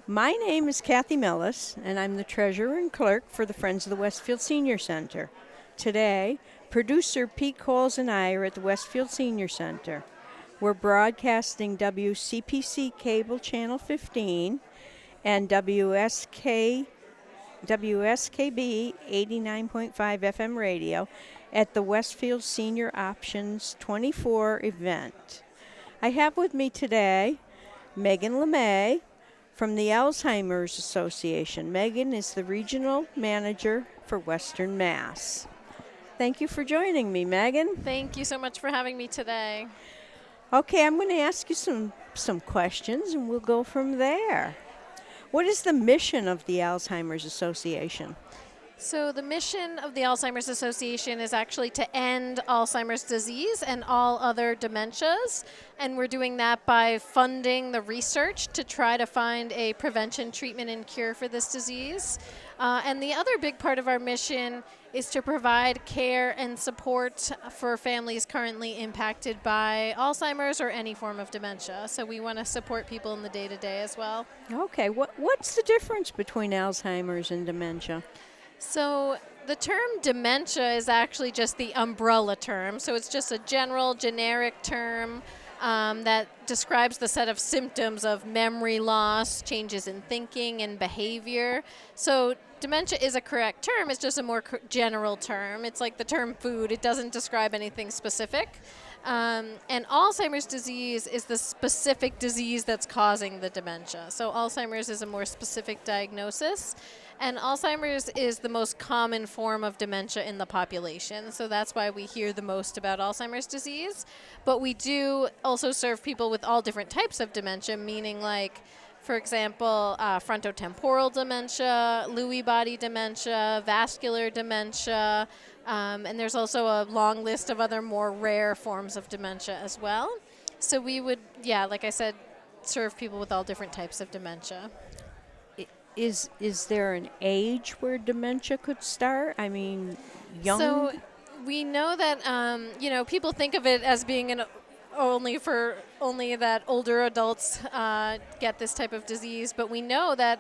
My name is Kathy Mellis, and I'm the treasurer and clerk for the Friends of the Westfield Senior Center. Today, producer Pete Coles and I are at the Westfield Senior Center. We're broadcasting WCPC Cable Channel 15 and WSKB 89.5 FM radio at the Westfield Senior Options 24 event. I have with me today Meghan Lemay from the Alzheimer's Association. Meghan is the regional manager for Western Mass. Thank you for joining me, Meghan. Thank you so much for having me today. Okay, I'm going to ask you some questions, and we'll go from there. What is the mission of the Alzheimer's Association? So the mission of the Alzheimer's Association is actually to end Alzheimer's disease and all other dementias. And we're doing that by funding the research to try to find a prevention, treatment, and cure for this disease. And the other big part of our mission is to provide care and support for families currently impacted by Alzheimer's or any form of dementia. So we want to support people in the day-to-day as well. Okay, what's the difference between Alzheimer's and dementia? So the term dementia is actually just the umbrella term. So it's just a general, generic term that describes the set of symptoms of memory loss, changes in thinking and behavior. So dementia is a correct term. It's just a more general term. It's like the term food. It doesn't describe anything specific. And Alzheimer's disease is the specific disease that's causing the dementia. So Alzheimer's is a more specific diagnosis. And Alzheimer's is the most common form of dementia in the population. So that's why we hear the most about Alzheimer's disease. But we do also serve people with all different types of dementia, meaning like, for example, frontotemporal dementia, Lewy body dementia, vascular dementia, and there's also a long list of other more rare forms of dementia as well. So we would, like I said, serve people with all different types of dementia. Is there an age where dementia could start? I mean, young? So we know that, people think of it as being only that older adults get this type of disease, but we know that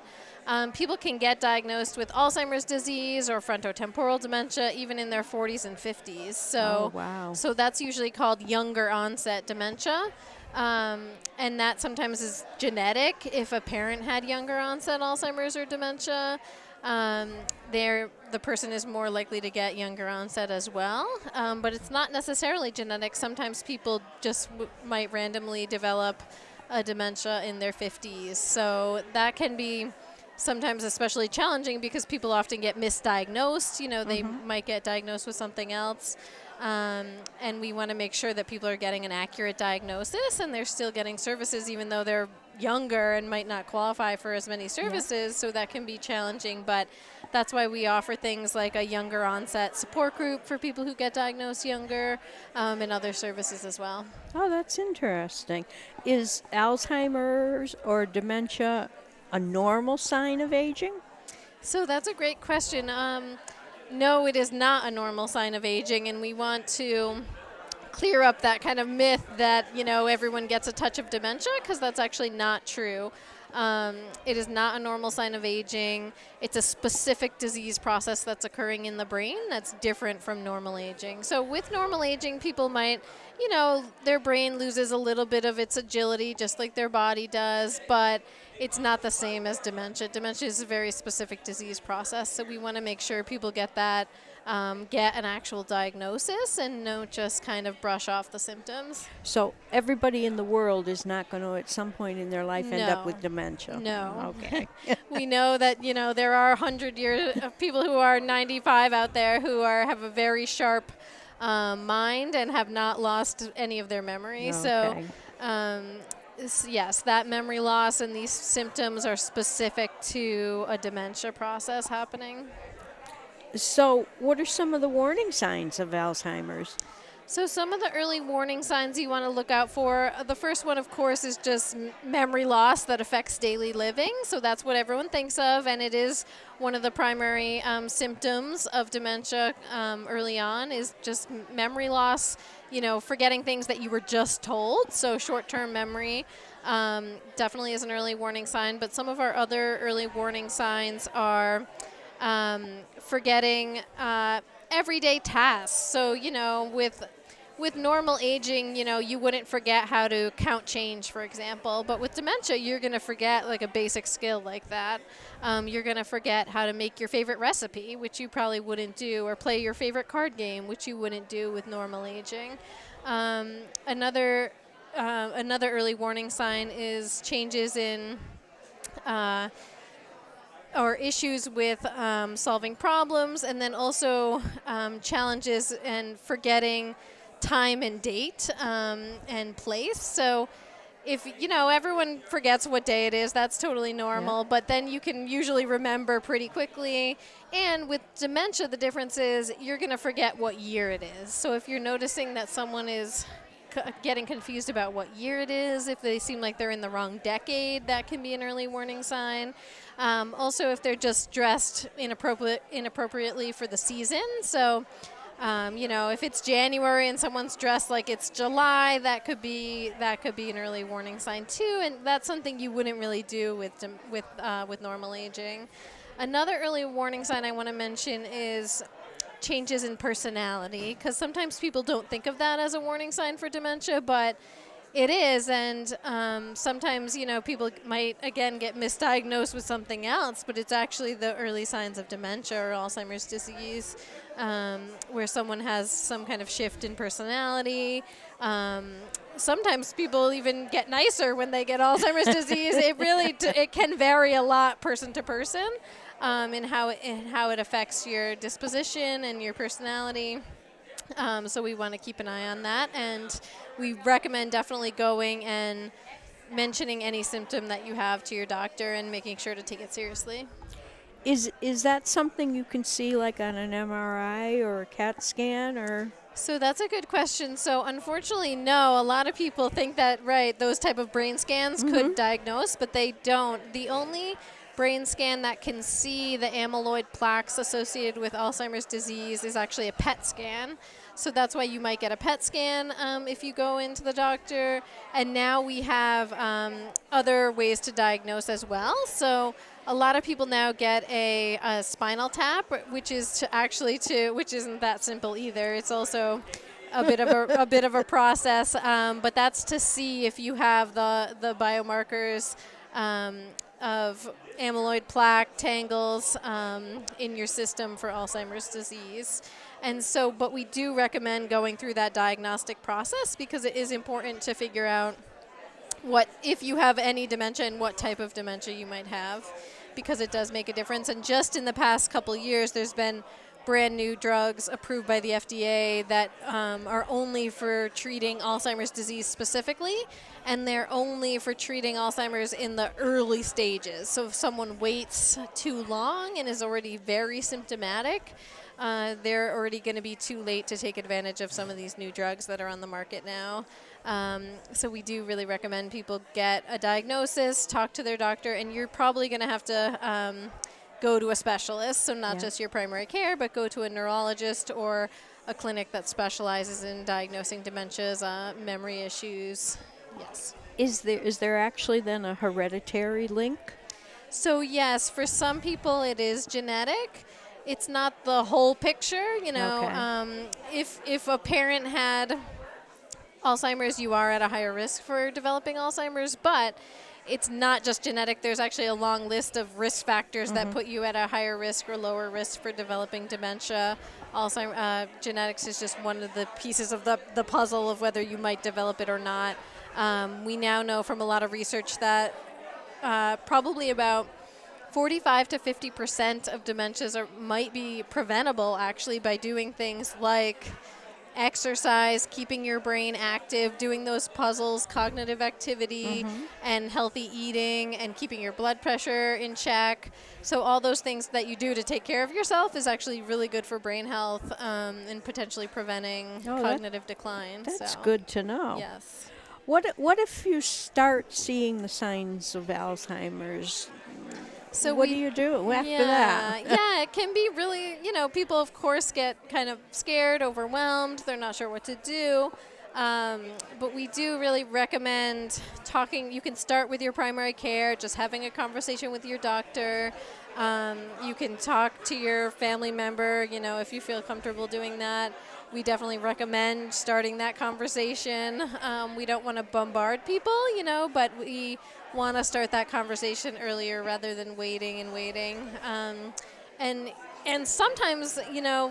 people can get diagnosed with Alzheimer's disease or frontotemporal dementia even in their 40s and 50s. So, wow. So that's usually called younger onset dementia. And that sometimes is genetic. If a parent had younger onset Alzheimer's or dementia, the person is more likely to get younger onset as well. But it's not necessarily genetic. Sometimes people just might randomly develop a dementia in their 50s. So that can be sometimes especially challenging because people often get misdiagnosed. They might get diagnosed with something else. And we want to make sure that people are getting an accurate diagnosis and they're still getting services even though they're younger and might not qualify for as many services. So that can be challenging, but that's why we offer things like a younger onset support group for people who get diagnosed younger, and other services as well. Oh, that's interesting. Is Alzheimer's or dementia a normal sign of aging? So that's a great question. No, it is not a normal sign of aging, and we want to clear up that kind of myth that, everyone gets a touch of dementia, because that's actually not true. It is not a normal sign of aging. It's a specific disease process that's occurring in the brain that's different from normal aging. So with normal aging, people might, their brain loses a little bit of its agility, just like their body does, but it's not the same as dementia. Dementia is a very specific disease process, so we want to make sure people get that, get an actual diagnosis and don't just kind of brush off the symptoms. So everybody in the world is not going to, at some point in their life, end up with dementia? No. Okay. We know that, there are 100 years of people who are 95 out there who have a very sharp mind and have not lost any of their memory. Okay. So, yes, that memory loss and these symptoms are specific to a dementia process happening. So what are some of the warning signs of Alzheimer's? So some of the early warning signs you want to look out for, the first one, of course, is just memory loss that affects daily living. So that's what everyone thinks of, and it is one of the primary symptoms of dementia early on is just memory loss, forgetting things that you were just told, so short-term memory. definitely is an early warning sign. But some of our other early warning signs are forgetting everyday tasks. So, with normal aging, you wouldn't forget how to count change, for example. But with dementia, you're going to forget like a basic skill like that. You're going to forget how to make your favorite recipe, which you probably wouldn't do, or play your favorite card game, which you wouldn't do with normal aging. Another early warning sign is changes in or issues with solving problems, and then also challenges and forgetting time and date and place. So if everyone forgets what day it is, that's totally normal, but then you can usually remember pretty quickly. And with dementia, the difference is you're going to forget what year it is. So if you're noticing that someone is getting confused about what year it is, if they seem like they're in the wrong decade, that can be an early warning sign. Also, if they're just dressed inappropriately for the season. So if it's January and someone's dressed like it's July, that could be an early warning sign too, and that's something you wouldn't really do with normal aging. Another early warning sign I want to mention is changes in personality, because sometimes people don't think of that as a warning sign for dementia, but it is, and sometimes people might again get misdiagnosed with something else, but it's actually the early signs of dementia or Alzheimer's disease, where someone has some kind of shift in personality. Sometimes people even get nicer when they get Alzheimer's disease. It really it can vary a lot person to person, in how it affects your disposition and your personality. So we want to keep an eye on that, and we recommend definitely going and mentioning any symptom that you have to your doctor and making sure to take it seriously. Is that something you can see like on an MRI or a CAT scan, or? So that's a good question. So unfortunately, no. A lot of people think that, those type of brain scans could diagnose, but they don't. The only brain scan that can see the amyloid plaques associated with Alzheimer's disease is actually a PET scan. So that's why you might get a PET scan if you go into the doctor. And now we have other ways to diagnose as well. So a lot of people now get a spinal tap, which isn't that simple either. It's also a bit of a process, but that's to see if you have the biomarkers of amyloid plaque tangles in your system for Alzheimer's disease. And so, but we do recommend going through that diagnostic process, because it is important to figure out if you have any dementia and what type of dementia you might have, because it does make a difference. And just in the past couple years, there's been brand new drugs approved by the FDA that are only for treating Alzheimer's disease specifically, and they're only for treating Alzheimer's in the early stages. So if someone waits too long and is already very symptomatic, they're already going to be too late to take advantage of some of these new drugs that are on the market now. So we do really recommend people get a diagnosis, talk to their doctor, and you're probably going to have to go to a specialist, so not just your primary care, but go to a neurologist or a clinic that specializes in diagnosing dementias, memory issues. Yes. Is there actually then a hereditary link? So yes, for some people it is genetic. It's not the whole picture, Okay. If a parent had Alzheimer's, you are at a higher risk for developing Alzheimer's, but it's not just genetic. There's actually a long list of risk factors that put you at a higher risk or lower risk for developing dementia. Genetics is just one of the pieces of the puzzle of whether you might develop it or not. We now know from a lot of research that probably about 45 to 50% of dementias might be preventable, actually, by doing things like exercise, keeping your brain active, doing those puzzles, cognitive activity, and healthy eating, and keeping your blood pressure in check. So all those things that you do to take care of yourself is actually really good for brain health, and potentially preventing cognitive decline. That's good to know. Yes. What if you start seeing the signs of Alzheimer's? So what do you do after that? Yeah, it can be really, people of course get kind of scared, overwhelmed. They're not sure what to do. But we do really recommend talking. You can start with your primary care, just having a conversation with your doctor. You can talk to your family member, if you feel comfortable doing that. We definitely recommend starting that conversation. We don't want to bombard people, but we want to start that conversation earlier rather than waiting and waiting. And sometimes,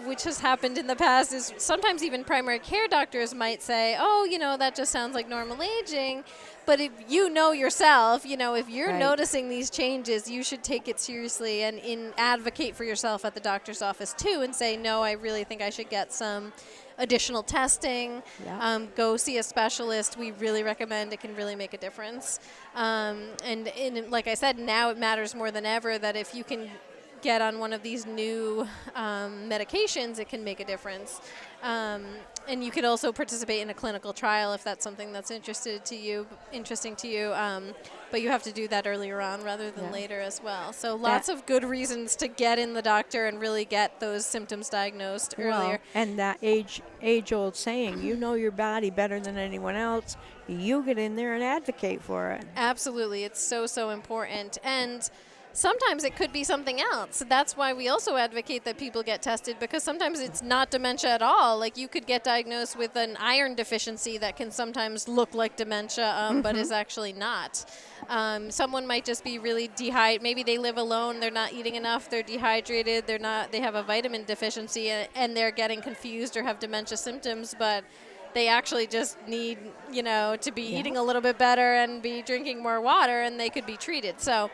which has happened in the past, is sometimes even primary care doctors might say, oh, that just sounds like normal aging. But if you know yourself, if you're Right. noticing these changes, you should take it seriously and advocate for yourself at the doctor's office too and say, no, I really think I should get some additional testing. Yeah. Go see a specialist. We really recommend. It can really make a difference. And like I said, now it matters more than ever that if you can get on one of these new medications, it can make a difference. And you could also participate in a clinical trial if that's something that's interesting to you. But you have to do that earlier on rather than Yeah. later as well. So lots of good reasons to get in the doctor and really get those symptoms diagnosed Well, earlier. and that age-old saying, you know your body better than anyone else. You get in there and advocate for it. Absolutely. It's so, so important. And sometimes it could be something else. That's why we also advocate that people get tested, because sometimes it's not dementia at all. Like you could get diagnosed with an iron deficiency that can sometimes look like dementia, but is actually not. Someone might just be really dehydrated. Maybe they live alone. They're not eating enough. They're dehydrated. They have a vitamin deficiency and they're getting confused or have dementia symptoms, but they actually just need, to be eating a little bit better and be drinking more water, and they could be treated. So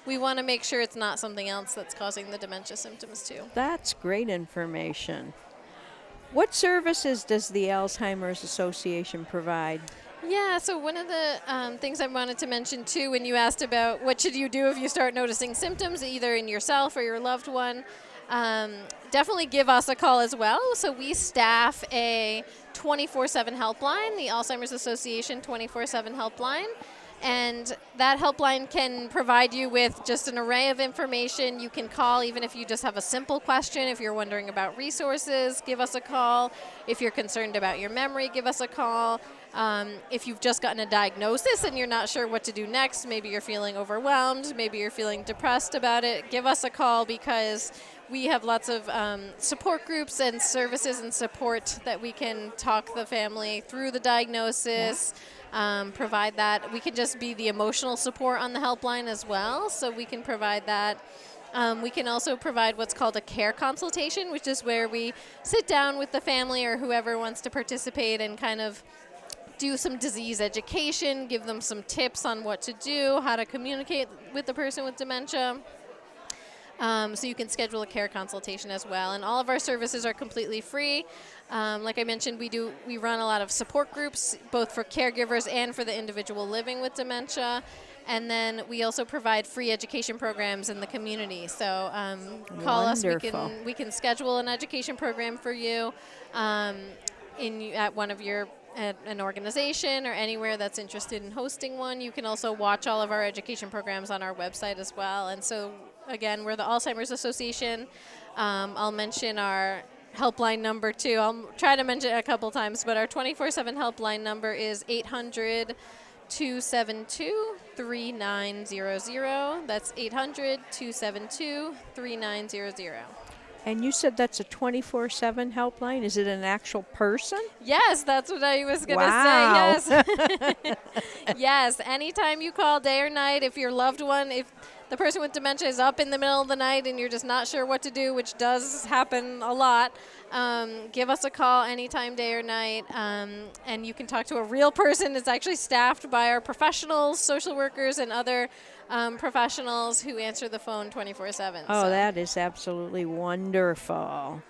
we want to make sure it's not something else that's causing the dementia symptoms too. That's great information. What services does the Alzheimer's Association provide? Yeah, so one of the things I wanted to mention too, when you asked about what should you do if you start noticing symptoms, either in yourself or your loved one, definitely give us a call as well. So we staff a 24/7 helpline, the Alzheimer's Association 24/7 helpline. And that helpline can provide you with just an array of information. You can call even if you just have a simple question. If you're wondering about resources, give us a call. If you're concerned about your memory, give us a call. If you've just gotten a diagnosis and you're not sure what to do next, maybe you're feeling overwhelmed, maybe you're feeling depressed about it, give us a call, because we have lots of support groups and services and support that we can talk the family through the diagnosis. Provide that. We can just be the emotional support on the helpline as well, so we can provide that. We can also provide what's called a care consultation, which is where we sit down with the family or whoever wants to participate and kind of do some disease education, give them some tips on what to do, how to communicate with the person with dementia. So you can schedule a care consultation as well. And all of our services are completely free. Like I mentioned, we run a lot of support groups, both for caregivers and for the individual living with dementia. And then we also provide free education programs in the community. So call us. We can schedule an education program for you at one of at an organization or anywhere that's interested in hosting one. You can also watch all of our education programs on our website as well. And so, again, we're the Alzheimer's Association. I'll mention our helpline number too. I'll try to mention it a couple times, but our 24/7 helpline number is 800-272-3900. That's 800-272-3900. And you said that's a 24/7 helpline? Is it an actual person? Yes, that's what I was going to Wow. say. Yes. Yes, anytime you call, day or night, if your loved one, if the person with dementia is up in the middle of the night and you're just not sure what to do, which does happen a lot, give us a call anytime, day or night, and you can talk to a real person. It's actually staffed by our professionals, social workers, and other professionals who answer the phone 24/7. Oh, so. that is absolutely wonderful.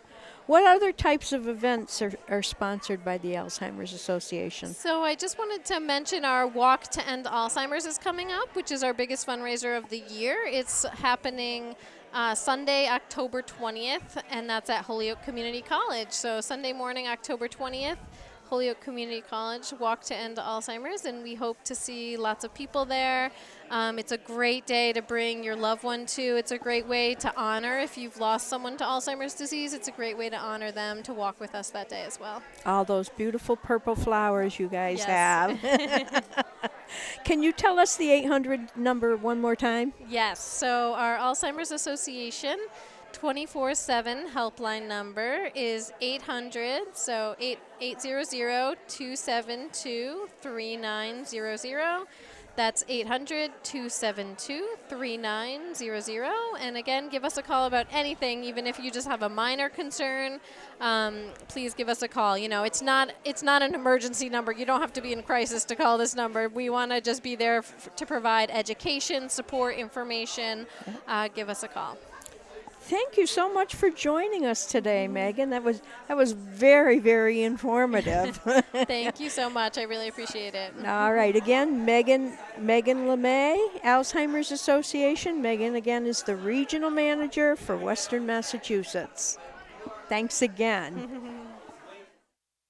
What other types of events are sponsored by the Alzheimer's Association? So I just wanted to mention our Walk to End Alzheimer's is coming up, which is our biggest fundraiser of the year. It's happening Sunday, October 20th, and that's at Holyoke Community College. So Sunday morning, October 20th, Holyoke Community College Walk to End Alzheimer's, and we hope to see lots of people there. It's a great day to bring your loved one to. It's a great way to honor if you've lost someone to Alzheimer's disease. It's a great way to honor them to walk with us that day as well. All those beautiful purple flowers you guys Yes. have. Can you tell us the 800 number one more time? Yes, so our Alzheimer's Association 24/7 helpline number is 800, so 800-272-3900. That's 800-272-3900. And again, give us a call about anything, even if you just have a minor concern. Please give us a call. You know, it's not an emergency number. You don't have to be in crisis to call this number. We want to just be there to provide education, support, information. Give us a call. Thank you so much for joining us today, Megan. That was very, very informative. Thank you so much. I really appreciate it. All right. Again, Meghan Lemay, Alzheimer's Association. Megan, again, is the regional manager for Western Massachusetts. Thanks again.